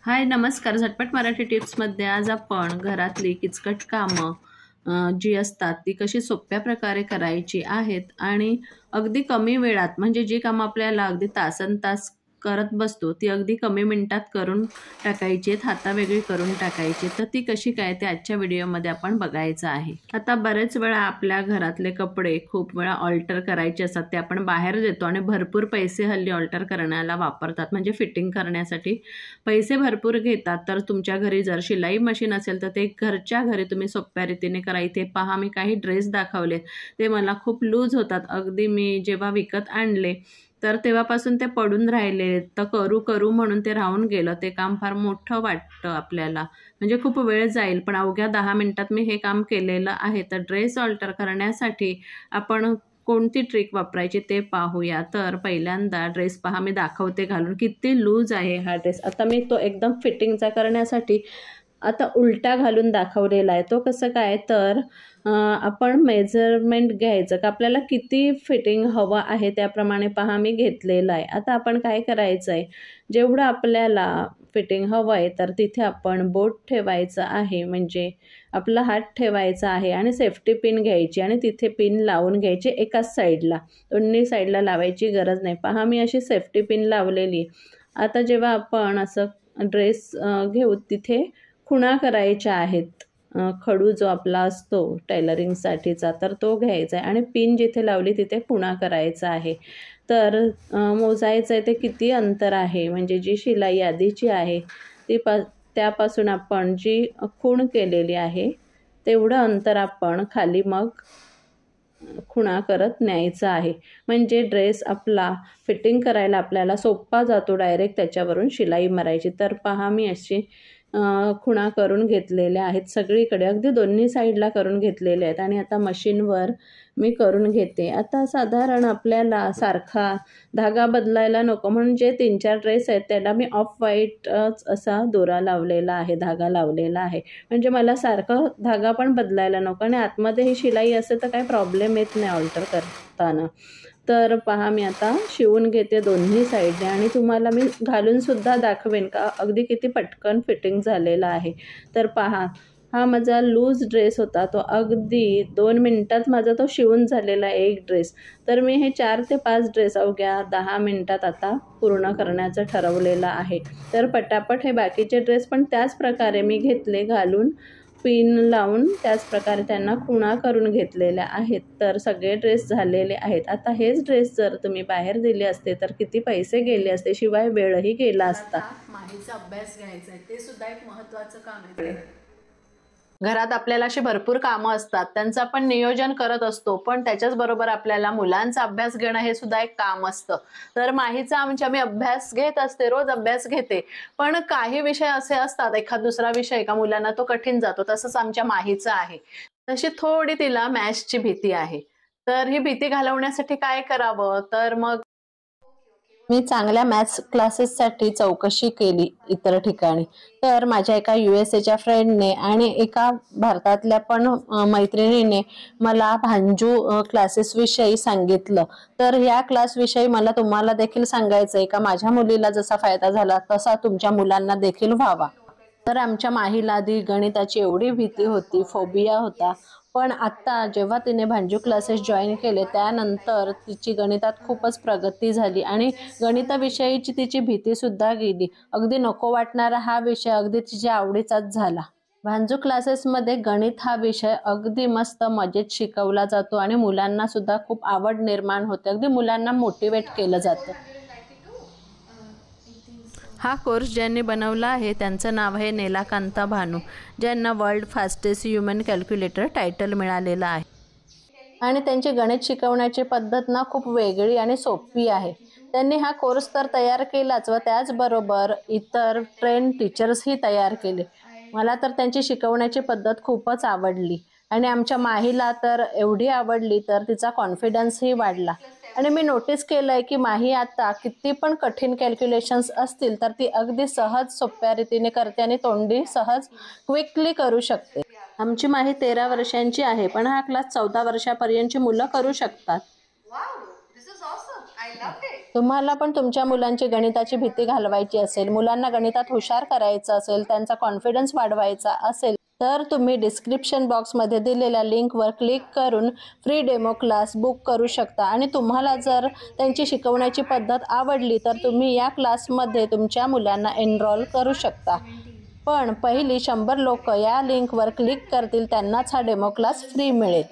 हाय नमस्कार. झटपट मराठी टिप्समध्ये आज आपण घरातली किचकट कामं जी असतात ती कशी सोप्या प्रकारे करायची आहेत आणि अगदी कमी वेळात, म्हणजे जी कामं आपल्याला अगदी तासनतास करत बसतो ती अगदी कमी मिनिटात करून टाकायची आहेत, हातावेगळी करून टाकायची. तर ती कशी काय ते आजच्या व्हिडिओमध्ये आपण बघायचं आहे. आता बरेच वेळा आपल्या घरातले कपडे खूप वेळा ऑल्टर करायचे असतात, ते आपण बाहेर देतो आणि भरपूर पैसे हल्ली ऑल्टर करण्याला वापरतात, म्हणजे फिटिंग करण्यासाठी पैसे भरपूर घेतात. तर तुमच्या घरी जर शिलाई मशीन असेल तर ते घरच्या घरी तुम्ही सोप्या रीतीने करा. इथे पहा, मी काही ड्रेस दाखवले, ते मला खूप लूज होतात. अगदी मी जेव्हा विकत आणले तर तेव्हापासून ते पडून राहिले, तर करू करू म्हणून ते राहून गेलं. ते काम फार मोठं वाटतं आपल्याला, म्हणजे खूप वेळ जाईल, पण अवघ्या 10 मिनिटात मी हे काम केलेलं आहे. तर ड्रेस ऑल्टर करण्यासाठी आपण कोणती ट्रिक वापरायची ते पाहूया. तर पहिल्यांदा ड्रेस पहा, मी दाखवते घालून किती लूज आहे हा ड्रेस. आता मी तो एकदम फिटिंगचा करण्यासाठी आता उलटा घालून दाखवलेला आहे. तो कसं काय, तर आपण मेजरमेंट घ्यायचं का आपल्याला किती फिटिंग हवं आहे त्याप्रमाणे पहा मी घेतलेलं आहे. आता आपण काय करायचं आहे, जेवढं आपल्याला फिटिंग हवं आहे तर तिथे आपण बोट ठेवायचं आहे, म्हणजे आपला हात ठेवायचा आहे आणि सेफ्टी पिन घ्यायची आणि तिथे पिन लावून घ्यायची एकाच साईडला, दोन्ही साईडला लावायची गरज नाही. पहा मी अशी सेफ्टी पिन लावलेली. आता जेव्हा आपण असं ड्रेस घेऊ तिथे खुणा करायच्या आहेत. खडू जो आपला असतो टेलरिंगसाठीचा तर तो घ्यायचा आहे आणि पिन जिथे लावली तिथे खुणा करायचा आहे. तर मोजायचं आहे ते किती अंतर आहे, म्हणजे जी शिलाई आधीची आहे ती त्यापासून आपण जी खूण केलेली आहे तेवढं अंतर आपण खाली मग खुणा करत न्यायचं आहे, म्हणजे ड्रेस आपला फिटिंग करायला आपल्याला सोपा जातो. डायरेक्ट त्याच्यावरून शिलाई मारायची. तर पहा मी अशी खुणा करून घेतलेल्या आहेत सगळीकडे, अगदी दोन्ही साईडला करून घेतलेले आहेत आणि आता मशीनवर मी करून घेते. आता साधारण आपल्याला सारखा धागा बदलायला नको म्हणून जे 3-4 ड्रेस आहेत त्याला मी ऑफ व्हाईटच असा दोरा लावलेला आहे, धागा लावलेला आहे, म्हणजे मला सारखं धागा पण बदलायला नको आणि आतमध्ये ही शिलाई असेल तर काही प्रॉब्लेम येत नाही ऑल्टर करताना. तर पहा मी आता शिवून घेते दोन्ही साईडने आणि तुम्हाला मी घालूनसुद्धा दाखवेन का अगदी किती पटकन फिटिंग झालेला आहे. तर पहा, हा माझा लूज ड्रेस होता, तो अगदी 2 मिनिटात माझा तो शिवून झालेला आहे एक ड्रेस. तर मी हे 4 ते 5 ड्रेस अवघ्या 10 मिनिटात आता पूर्ण करण्याचं ठरवलेलं आहे. तर पटापट हे बाकीचे ड्रेस पण त्याच प्रकारे मी घेतले, घालून पिन लावून त्याच प्रकारे त्यांना खुणा करून घेतलेल्या आहेत. तर सगळे ड्रेस झालेले आहेत. आता हेच ड्रेस जर तुम्ही बाहेर दिले असते तर किती पैसे गेले असते, शिवाय वेळही गेला असता. माहीचा अभ्यास घ्यायचा आहे, ते सुद्धा एक महत्त्वाचं काम आहे. घरात आपल्याला अशी भरपूर कामं असतात, त्यांचं आपण नियोजन करत असतो, पण त्याच्याच बरोबर आपल्याला मुलांचा अभ्यास घेणं हे सुद्धा एक काम असतं. तर माहीचा मी अभ्यास घेत असते, रोज अभ्यास घेते, पण काही विषय असे असतात, एखाद दुसरा विषय का मुलांना तो कठीण जातो. तसंच आमच्या माहीचं आहे. तशी थोडी तिला मॅथ्सची भीती आहे. तर ही भीती घालवण्यासाठी काय करावं, तर मग मी चांगल्या मॅथ्स क्लासेससाठी चौकशी केली इतर ठिकाणी. तर माझ्या एका USA फ्रेंडने आणि एका भारतातल्या पण मैत्रिणीने मला भांजू क्लासेसविषयी सांगितलं. तर या क्लासविषयी मला तुम्हाला देखील सांगायचं आहे का माझ्या मुलीला जसा फायदा झाला तसा तुमच्या मुलांना देखील व्हावा. तर आमच्या माहीला आधी गणिताची एवढी भीती होती, फोबिया होता, पण आत्ता जेव्हा तिने भांजू क्लासेस जॉईन केले त्यानंतर तिची गणितात खूपच प्रगती झाली आणि गणिताविषयीची तिची भीतीसुद्धा गेली. अगदी नको वाटणारा हा विषय अगदी तिच्या आवडीचाच झाला. भांजू क्लासेसमध्ये गणित हा विषय अगदी मस्त मजेत शिकवला जातो आणि मुलांना सुद्धा खूप आवड निर्माण होते, अगदी मुलांना मोटिवेट केलं जातं. हा कोर्स ज्यांनी बनवला आहे त्यांचं नाव आहे नेलाकांता भानू, ज्यांना world fastest human calculator title मिळालेलं आहे. आणि त्यांची गणित शिकवण्याची पद्धत ना खूप वेगळी आणि सोपी आहे. त्यांनी हा कोर्स तर तयार केलाच व त्याचबरोबर इतर ट्रेन टीचर्सही तयार केले. मला तर त्यांची शिकवण्याची पद्धत खूपच आवडली आणि आमच्या माहीला तर एवढी आवडली तर तिचा कॉन्फिडन्सही वाढला. आणि मी नोटीस केलं आहे की माही आता किती पण कठीण कॅल्क्युलेशन्स असतील तर ती अगदी सहज सोप्या रीतीने करते आणि तोंडी सहज क्विकली करू शकते. आमची माही 13 वर्षांची आहे, पण हा क्लास 14 वर्षापर्यंतची मुलं करू शकतात. तुम्हाला पण तुमच्या मुलांची गणिताची भीती घालवायची असेल, मुलांना गणितात हुशार करायचं असेल, त्यांचा कॉन्फिडन्स वाढवायचा असेल, तर तुम्ही डिस्क्रिप्शन बॉक्समध्ये दिलेल्या लिंकवर क्लिक करून फ्री डेमो क्लास बुक करू शकता. आणि तुम्हाला जर त्यांची शिकवण्याची पद्धत आवडली तर तुम्ही या क्लासमध्ये तुमच्या मुलांना एनरोल करू शकता. पण पहिली 100 लोक या लिंकवर क्लिक करतील त्यांनाच हा डेमो क्लास फ्री मिळेल.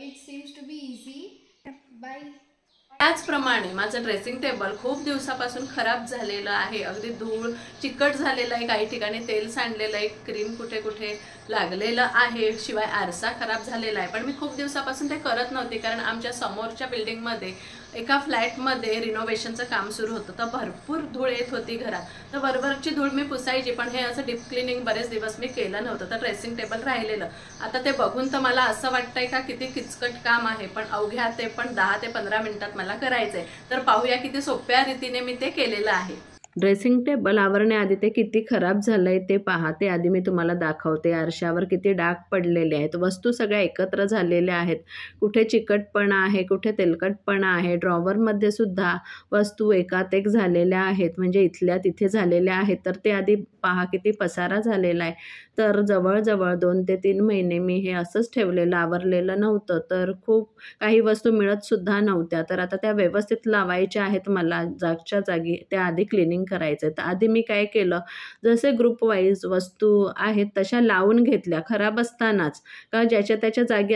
त्याचप्रमाणे माझं ड्रेसिंग टेबल खूप दिवसापासून खराब झालेलं आहे. अगदी धूळ चिकट झालेलं आहे, काही ठिकाणी तेल सांडलेलं आहे, क्रीम कुठे कुठे लागलेलं आहे, शिवाय आरसा खराब झालेला आहे. पण मी खूप दिवसापासून ते करत नव्हते, कारण आमच्या समोरच्या बिल्डिंगमध्ये एका फ्लॅटमध्ये रिनोव्हेशनचं काम सुरू होतं, तर भरपूर धूळ येत होती घरात. तर वरवरची धूळ मी पुसायची, पण हे असं डीप क्लिनिंग बरेच दिवस मी केलं नव्हतं, तर ड्रेसिंग टेबल राहिलेलं. आता ते बघून तर मला असं वाटतंय का किती किचकट काम आहे, पण अवघ्या ते पण 10 ते 15 मिनिटात मला करायचंय. तर पाहूया किती सोप्या रीतीने मी ते केलेलं आहे. ड्रेसिंग टेबल आवरण्याआधी ते किती खराब झालंय ते पहा. ते आधी मी तुम्हाला दाखवते. आरशावर किती डाग पडलेले आहेत, वस्तू सगळ्या एकत्र झालेल्या आहेत, कुठे चिकटपणा आहे, कुठे तेलकटपणा आहे. ड्रॉवरमध्ये सुद्धा वस्तू एकात एक झालेल्या आहेत, म्हणजे इथल्या तिथे झालेल्या आहेत. तर ते आधी पहा किती पसारा झालेला आहे. तर जवळजवळ 2 ते 3 महिने मी हे असंच ठेवलेलं, आवरलेलं नव्हतं. तर खूप काही वस्तू मिळत सुद्धा नव्हत्या. तर आता त्या व्यवस्थित लावायच्या आहेत मला जागच्या जागी. त्या आधी क्लिनिंग करायचं. तर आधी मी काय केलं, जसे ग्रुप वाईज वस्तू आहेत तशा लावून घेतल्या खराब असतानाच, का ज्याच्या त्याच्या जागी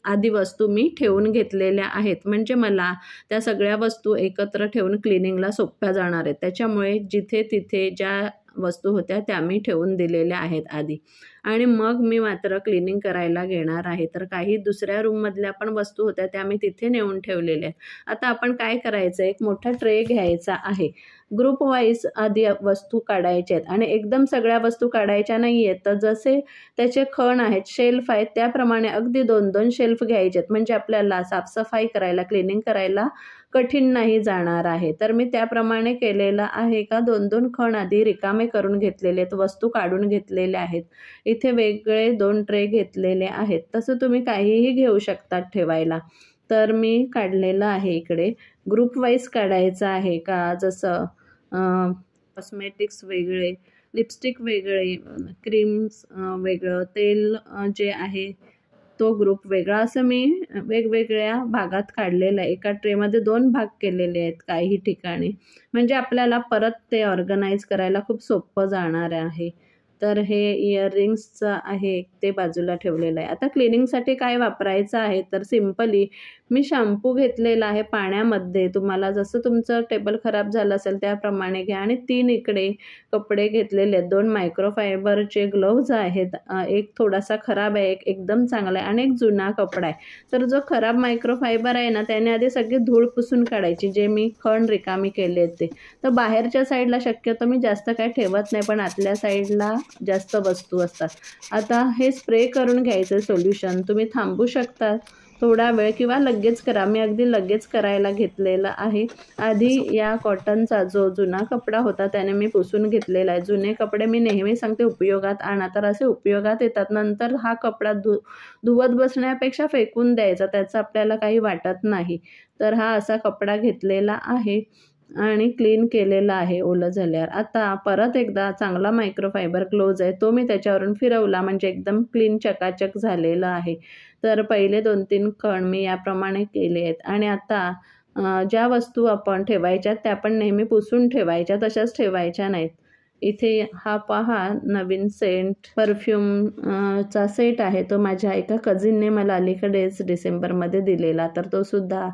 आधी वस्तू मी ठेवून घेतलेल्या आहेत. म्हणजे मला त्या सगळ्या वस्तू एकत्र ठेवून क्लिनिंगला सोप्या जाणार आहेत. त्याच्यामुळे जिथे तिथे ज्या वस्तू होत्या त्या मी ठेवून दिलेल्या आहेत आधी, आणि मग मी मात्र क्लिनिंग करायला घेणार आहे. तर काही दुसऱ्या रूममधल्या पण वस्तू होत्या त्या मी तिथे नेऊन ठेवलेल्या आहेत. आता आपण काय करायचं, एक मोठा ट्रे घ्यायचा आहे. ग्रुप वाईज आधी वस्तू काढायच्या आहेत, आणि एकदम सगळ्या वस्तू काढायच्या नाही आहेत. तर जसे त्याचे खण आहेत, शेल्फ आहेत, त्याप्रमाणे अगदी 2-2 शेल्फ घ्यायचे आहेत. म्हणजे आपल्याला साफसफाई करायला, क्लिनिंग करायला कठीण नाही जाणार आहे. तर मी त्याप्रमाणे केलेलं आहे का 2-2 खण आधी रिकामे करून घेतलेले आहेत, वस्तू काढून घेतलेल्या आहेत. इथे वेगळे 2 ट्रे घेतलेले आहेत. तसं तुम्ही काहीही घेऊ शकतात ठेवायला. तर मी काढलेलं आहे इकडे. ग्रुप वाईज काढायचं आहे का, जसं कॉस्मेटिक्स वेगळे, लिपस्टिक वेगळे, क्रीम्स वेगळं, तेल जे आहे तो ग्रुप वेगळा, असं मी वेगवेगळ्या भागात काढलेलं आहे. एका ट्रेमध्ये 2 भाग केलेले आहेत काही ठिकाणी, म्हणजे आपल्याला परत ते ऑर्गनाईज करायला खूप सोपं जाणार आहे. तर हे इयरिंग्सचं आहे ते बाजूला ठेवलेलं आहे. आता क्लिनिंगसाठी काय वापरायचं आहे, तर सिम्पली मी शॅम्पू घेतलेला आहे पाण्यामध्ये. तुम्हाला जसं तुमचं टेबल खराब झालं असेल त्याप्रमाणे घ्या. आणि 3 इकडे कपडे घेतलेले आहेत. 2 मायक्रोफायबरचे ग्लोव्ज आहेत. एक थोडासा खराब आहे, एक एकदम चांगला आहे, आणि एक जुना कपडा आहे. तर जो खराब मायक्रोफायबर आहे ना, त्याने आधी सगळी धूळ पुसून काढायची, जे मी खण रिकामी केले ते. तर बाहेरच्या साईडला शक्यतो मी जास्त काय ठेवत नाही, पण आतल्या साईडला जास्त वस्तू असतात. आता हे स्प्रे करून घ्यायचं सोल्युशन. तुम्ही थांबू शकता थोडा वेळ किंवा लगेच करा. मी अगदी लगेच करायला घेतलेलं आहे. आधी या कॉटनचा जो जुना कपडा होता त्याने मी पुसून घेतलेला आहे. जुने कपडे मी नेहमी सांगते उपयोगात आणा, तर असे उपयोगात येतात. नंतर हा कपडा धुवत बसण्यापेक्षा फेकून द्यायचा, त्याचं आपल्याला काही वाटत नाही. तर हा असा कपडा घेतलेला आहे आणि क्लीन केलेला आहे ओलं झाल्यावर. आता परत एकदा चांगला मायक्रोफायबर ग्लोव्ज आहे तो मी त्याच्यावरून फिरवला, म्हणजे एकदम क्लीन चकाचक झालेलं आहे. तर पहिले 2-3 कण मी याप्रमाणे केले आहेत. आणि आता ज्या वस्तू आपण ठेवायच्या त्या पण नेहमी पुसून ठेवायच्या, तशाच ठेवायच्या नाहीत. इथे हा पहा नवीन सेंट परफ्यूमचा सेट आहे. तो माझ्या एका कझिनने मला अलीकडेच डिसेंबरमध्ये दिलेला. तर तो सुद्धा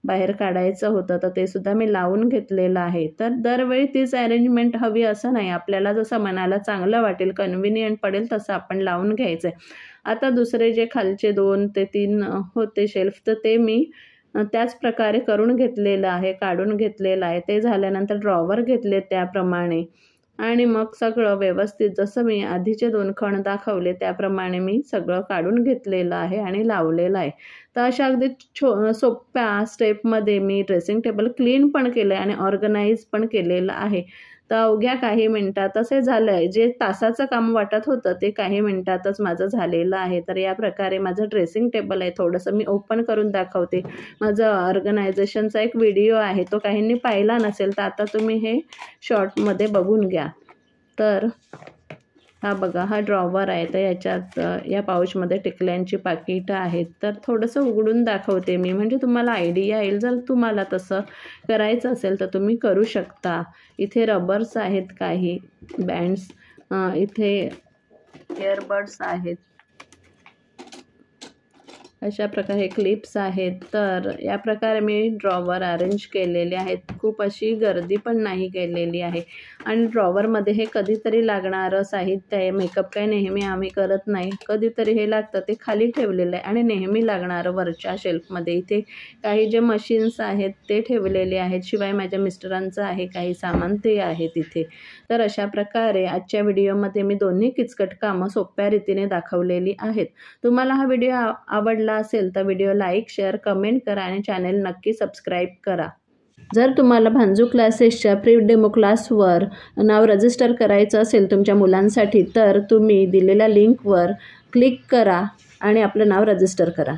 बाहेर काढायचं होतं, तर ते सुद्धा मी लावून घेतलेलं आहे. तर दरवेळी तीच अरेंजमेंट हवी असं नाही, आपल्याला जसं मनाला चांगलं वाटेल, कन्व्हिनियंट पडेल तसं आपण लावून घ्यायचं आहे. आता दुसरे जे खालचे 2 ते 3 होते शेल्फ, तर ते मी त्याच प्रकारे करून घेतलेलं आहे, काढून घेतलेलं आहे. ते झाल्यानंतर ड्रॉवर घेतले त्याप्रमाणे, आणि मग सगळं व्यवस्थित जसं मी आधीचे 2 खण दाखवले त्याप्रमाणे मी सगळं काढून घेतलेलं आहे आणि लावलेलं आहे. तर अशा अगदी सोप्या स्टेपमध्ये मी ड्रेसिंग टेबल क्लीन पण केलं आहे आणि ऑर्गनाईज पण केलेलं आहे. तर अवघ्या काही मिनिटात असे झालं आहे, जे तासाचं काम वाटत होतं ते काही मिनिटातच माझं झालेलं आहे. तर या प्रकारे माझं ड्रेसिंग टेबल आहे, थोडंसं मी ओपन करून दाखवते. माझं ऑर्गनायझेशनचा एक व्हिडिओ आहे, तो काहींनी पाहिला नसेल तर आता तुम्ही हे शॉर्टमध्ये बघून घ्या. तर हा बघा, हा ड्रॉवर आहे. तर याच्यात या पाऊचमध्ये टिकल्यांची पाकिटं आहेत. तर थोडंसं उघडून दाखवते मी, म्हणजे तुम्हाला आयडिया येईल. जर तुम्हाला तसं करायचं असेल तर तुम्ही करू शकता. इथे रबर्स आहेत, काही बँड्स, इथे इयरबड्स आहेत, अशा प्रकारे क्लिप्स आहेत. तर या प्रकारे मी ड्रॉवर अरेंज केलेले आहेत. खूप अशी गर्दी पण नाही केलेली आहे. आणि ड्रॉवरमध्ये हे कधीतरी लागणारं साहित्य आहे. मेकअप काही नेहमी आम्ही करत नाही, कधीतरी हे लागतं, ते खाली ठेवलेलं आहे. आणि नेहमी लागणारं वरच्या शेल्फमध्ये इथे काही जे मशीन्स आहेत ते ठेवलेले आहेत. शिवाय माझ्या मिस्टरांचं आहे काही सामान, ते आहे तिथे. तर अशा प्रकारे आजच्या व्हिडिओमध्ये मी दोन्ही किचकट कामं सोप्या रीतीने दाखवलेली आहेत. तुम्हाला हा व्हिडिओ आवडला असेल तर व्हिडिओ लाईक, शेअर, कमेंट करा आणि चॅनल नक्की सबस्क्राईब करा. जर तुम्हाला भांजू क्लासेसच्या प्री डेमो क्लासवर नाव रजिस्टर करायचं असेल तुमच्या मुलांसाठी, तर तुम्ही दिलेल्या लिंकवर क्लिक करा आणि आपलं नाव रजिस्टर करा.